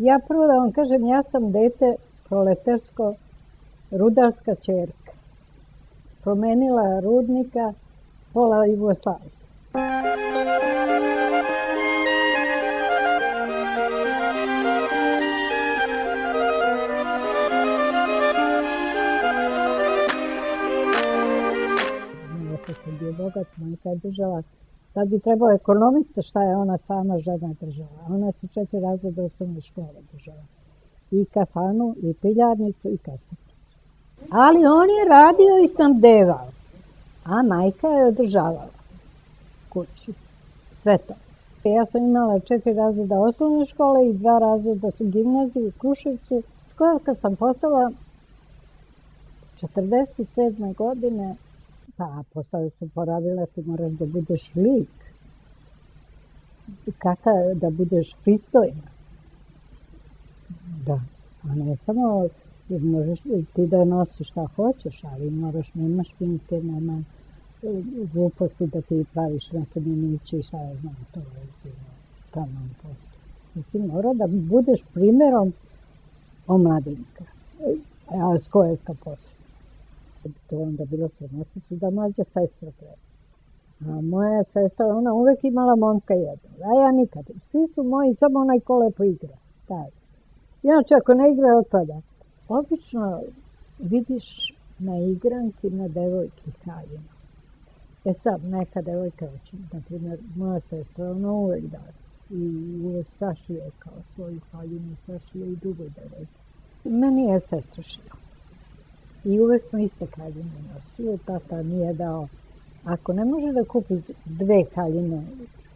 Ja prvo da vam kažem, ja sam dete proletarsko-rudarska ćerka. Promenila rudnika pola Jugoslavije. Ako sam bio bogat, majka je držala. Sad bi trebao ekonomista šta je ona sama žena držala. Ona se 4 razreda osnovne škole držala. I kafanu, i piljarnicu, i kasarnicu. Ali on je radio i snabdevao, a majka je održavala kuću. Sve to. Ja sam imala 4 razreda osnovne škole i 2 razreda gimnazije u Kruševcu. Skoro kad sam postala 47. godine, pa postali su poravile, ti moraš da budeš lik. Kako da budeš pristojna. Da, a ne samo, možeš ti da nosiš šta hoćeš, ali moraš, nemaš šminke, nema gluposti da ti praviš neke mimiće i šta ja znam, to je taman posto. Mislim, mora da budeš primjerom omladinka, a s kojega posebno. To onda bilo sramotno su da mlađa sestra treba. A moja sestra, ona uvek imala momka jednog, a ja nikad. Svi su moji, samo onaj ko lepo igra. Taj. Inače, ako ne igra, otpada. Obično vidiš na igranki, na devojki haljinu. E sad, neka devojka hoće, na primjer, moja sestra, ona uvek da. I uvek sašije kao svoju haljinu, sašije i drugoj devojki. Meni je sestra šila. I uvek smo iste haljine nosili, tata nije dao. Ako ne može da kupi 2 haljine,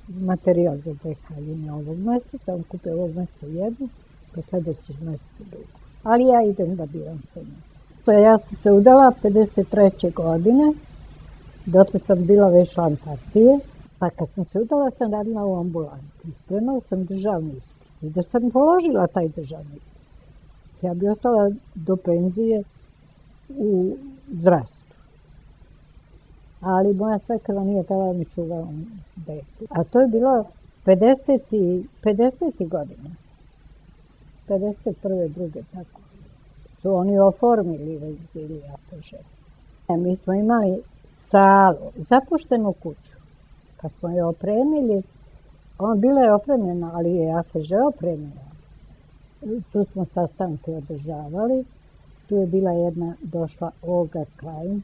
materijal za 2 haljine ovog meseca, on kupi ovog meseca jednu, pa sljedećeg meseca drugu. Ali ja idem da biram sa njim. Ja sam se udala 53. godine, dotle sam bila već član partije, pa kad sam se udala sam radila u ambulanti. Spremala sam državni ispit. I da sam položila taj državni ispit, ja bi ostala do penzije u zdravstvu. Ali moja svekra nije htjela mi čuvala dete. A to je bilo 50. godine. 51. druge, tako. Su oni oformili već bili AFŽ. Mi smo imali salu, zapuštenu kuću. Kad smo je opremili, bila je opremljena, ali je AFŽ opremljena. Tu smo sastanke održavali. Tu je bila jedna došla Olga Klein,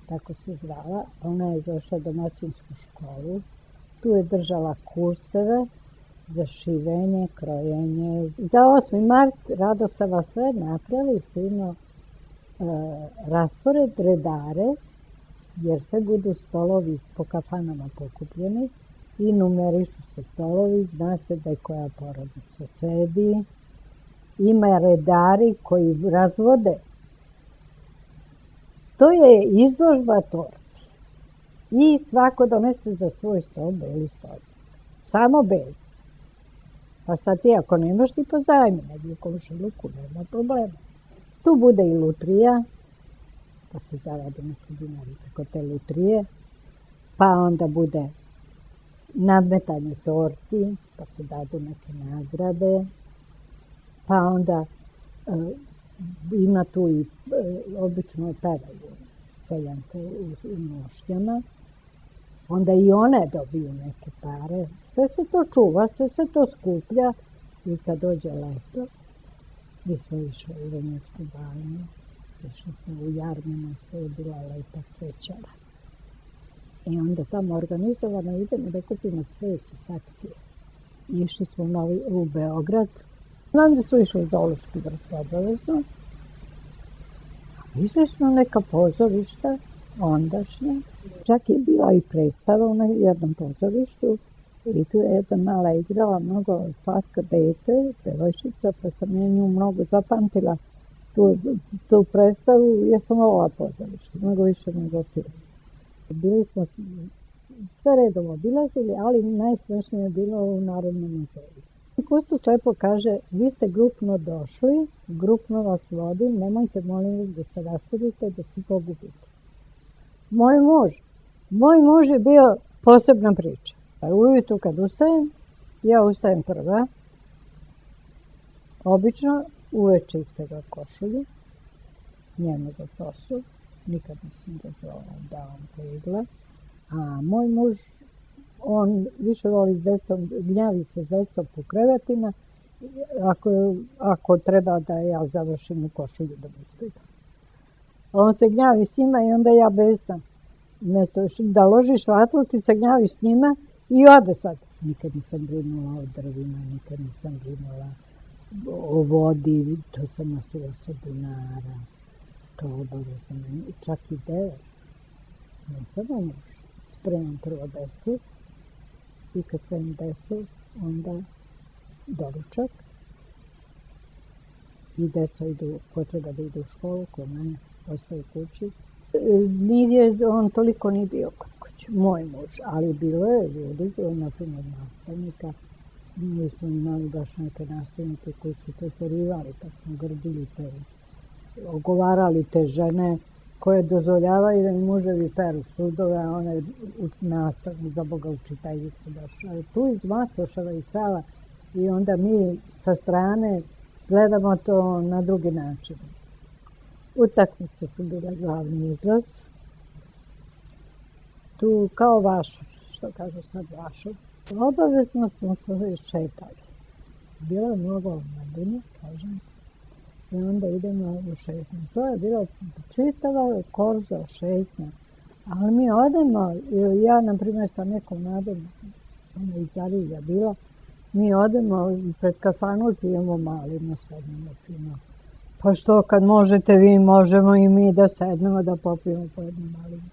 tako se zvala. Ona je došla domaćinsku školu. Tu je držala kurseve za šivenje, krojenje. Za 8. mart Radosava sve napravi fino raspored, redare, jer sve budu stolovi po kafanama pokupljeni i numerišu se stolovi, zna se da je koja porodica sedi. Ima redari koji razvode. To je izložba torti. I svako donese za svoj stol beli stol. Samo beli. Pa sad ti ako nemaš ti pozajmi, negdje u komšiluku, nema problema. Tu bude i lutrija, pa se zaradi neki dinari preko te lutrije. Pa onda bude nadmetanje torti, pa se dadu neke nagrade. Pa onda ima tu i obično pevaju seljanke u nošnjama. Onda i one dobiju neke pare. Sve se to čuva, sve se to skuplja i kad dođe leto, mi smo išli u Vrnjačku banju, išli smo u Jarminoce, je bila lepa cvećara. I onda tamo organizovano idemo da kupimo cveće s akcije. Išli smo u Beograd. Onda su išli u Zoološki vrt obavezno. Išli smo neka pozorišta, ondašnja. Čak je bila i predstava na jednom pozorištu. I tu je jedna mala igrala, mnogo slatka dete, devojčica, pa sam ja nju mnogo zapamtila tu predstavu. Ja sam volila pozorište, mnogo više nego film. Bili smo sve redom obilazili, ali najsmešnije je bilo u Narodnom muzeju. Kustos lepo kaže, vi ste grupno došli, grupno vas vodim, nemojte molim vas da se raspadite, da se pogubite. Moj muž je bio posebna priča. Ujutru kad ustajem, ja ustajem prva, Obično uveče ispegla košulju, njemu za posao, nikad nisam dozvolila da on pegla. A moj muž, on više voli s decom, gnjavi se s decom po krevetima, ako treba da ja završim u košulju da mi ispegla. On se gnjavi s njima i onda ja besam. Umjesto da ložiš vatru, ti se gnjaviš s njima i ode sad. Nikad nisam brinula o drvima, nikad nisam brinula o vodi, to sam nosila sa bunara, to obavezno meni, čak i dever. Ne samo muž. Spremam prvo desu i kad spremam desu, onda doručak i deca idu, potreba da idu u školu, kod mene ostaje kući. On toliko nije bio kod kuće, moj muž, ali bilo je ljudi, naprimjer nastavnika. Mi smo imali baš neke nastavnike koji su preterivali, pa smo grdili te, ogovarali te žene koje dozvoljavaju da im muževi peru sudove, a one u nastavu za Boga učiteljice došle. Tu iz Mastoševa i Sava i onda mi sa strane gledamo to na drugi način. Utakmice su bile glavni izraz. Tu kao Vašar, što kažu sad Vašar. Obavezno smo se šetali. Bilo je mnogo omladine, kažem. I onda idemo u šetnju. To je bilo čitava korzo šetnja. Ali mi odemo, ja na primjer sa nekom nadom, ona iz Arilja bila, mi odemo pred kafanu, pijemo malinu, sednemo fino. Pa što kad možete vi, možemo i mi da sednemo da popijemo po jednu malinu.